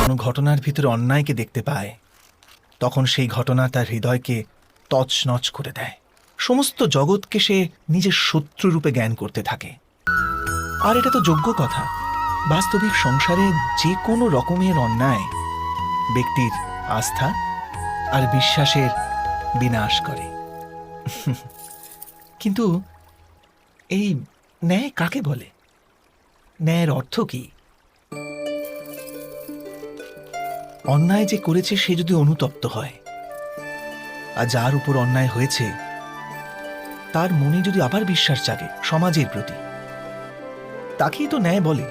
কোনো ঘটনার ভিতরে অন্যায়কে দেখতে পায়, তখন সেই ঘটনা তার হৃদয়কে তছনছ করে দেয়। সমস্ত জগৎকে সে নিজের শত্রুরূপে জ্ঞান করতে থাকে। আর এটা তো যোগ্য কথা। বাস্তবিক সংসারে যে কোনো রকমের অন্যায় ব্যক্তির আস্থা আর বিশ্বাসের বিনাশ করে। কিন্তু এই ন্যায় কাকে বলে? ন্যায়ের অর্থ কি? অন্যায় যে করেছে সে যদি অনুতপ্ত হয়, আর যার উপর অন্যায় হয়েছে তার মনে যদি আবার বিশ্বাস জাগে সমাজের প্রতি, তাকেই তো ন্যায় বলে।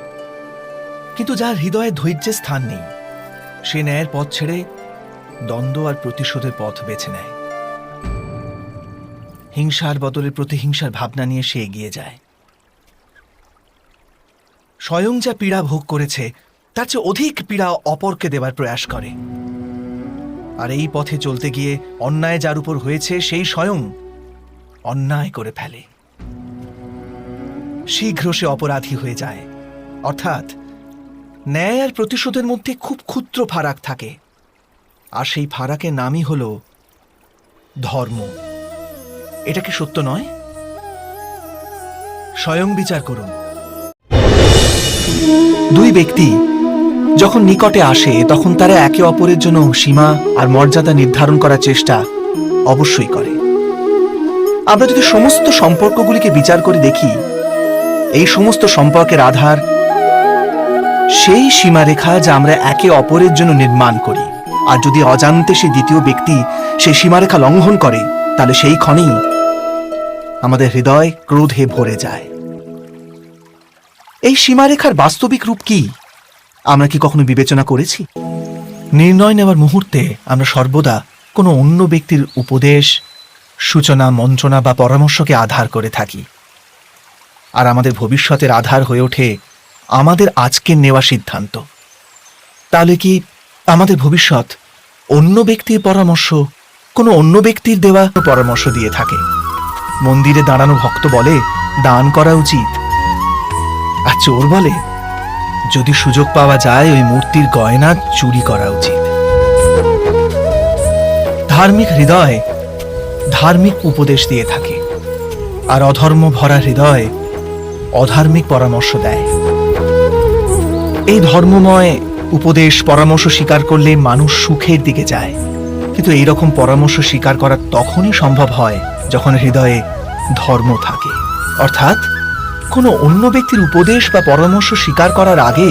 কিন্তু যার হৃদয়ে ধৈর্যের স্থান নেই, সে ন্যায়ের পথ ছেড়ে দ্বন্দ্ব আর প্রতিশোধের পথ বেছে নেয়। হিংসার বদলে প্রতিহিংসার ভাবনা নিয়ে সে এগিয়ে যায়। স্বয়ং যা পীড়া ভোগ করেছে তার চেয়ে অধিক পীড়া অপরকে দেবার প্রয়াস করে। আর এই পথে চলতে গিয়ে অন্যায় যার উপর হয়েছে সেই স্বয়ং অন্যায় করে ফেলে। শীঘ্র সে অপরাধী হয়ে যায়। অর্থাৎ ন্যায় আর প্রতিশোধের মধ্যে খুব ক্ষুদ্র ফারাক থাকে, আর সেই ফারাকের নামই হল ধর্ম। এটা কি সত্য নয়? স্বয়ং বিচার করুন। দুই ব্যক্তি যখন নিকটে আসে তখন তারা একে অপরের জন্য সীমা আর মর্যাদা নির্ধারণ করার চেষ্টা অবশ্যই করে। আমরা যদি সমস্ত সম্পর্কগুলিকে বিচার করে দেখি, এই সমস্ত সম্পর্কের আধার সেই সীমারেখা যা আমরা একে অপরের জন্য নির্মাণ করি। আর যদি অজান্তে সেই দ্বিতীয় ব্যক্তি সেই সীমারেখা লঙ্ঘন করে, তাহলে সেই ক্ষণেই আমাদের হৃদয় ক্রোধে ভরে যায়। এই সীমারেখার বাস্তবিক রূপ কি আমরা কি কখনো বিবেচনা করেছি? নির্ণয় নেওয়ার মুহূর্তে আমরা সর্বদা কোনো অন্য ব্যক্তির উপদেশ, সূচনা, মন্ত্রণা বা পরামর্শকে আধার করে থাকি। আর আমাদের ভবিষ্যতের আধার হয়ে ওঠে আমাদের আজকের নেওয়া সিদ্ধান্ত। তাহলে কি আমাদের ভবিষ্যৎ অন্য ব্যক্তির পরামর্শ, কোনো অন্য ব্যক্তির দেওয়া পরামর্শ দিয়ে থাকে? মন্দিরে দাঁড়ানো ভক্ত বলে দান করা উচিত, আর চোর বলে যদি সুযোগ পাওয়া যায় ওই মূর্তির গয়না চুরি করা উচিত। ধার্মিক হৃদয় ধার্মিক উপদেশ দিয়ে থাকে, আর অধর্ম ভরা হৃদয় অধার্মিক পরামর্শ দেয়। এই ধর্মময় উপদেশ পরামর্শ স্বীকার করলে মানুষ সুখের দিকে যায়। কিন্তু এইরকম পরামর্শ স্বীকার করা তখনই সম্ভব হয় যখন হৃদয়ে ধর্ম থাকে। অর্থাৎ কোনো অন্য ব্যক্তির উপদেশ বা পরামর্শ স্বীকার করার আগে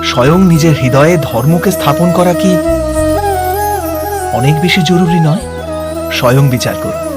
স্বয়ং নিজের হৃদয়ে ধর্মকে স্থাপন করা কি অনেক বেশি জরুরি নয়? স্বয়ং বিচার করুন।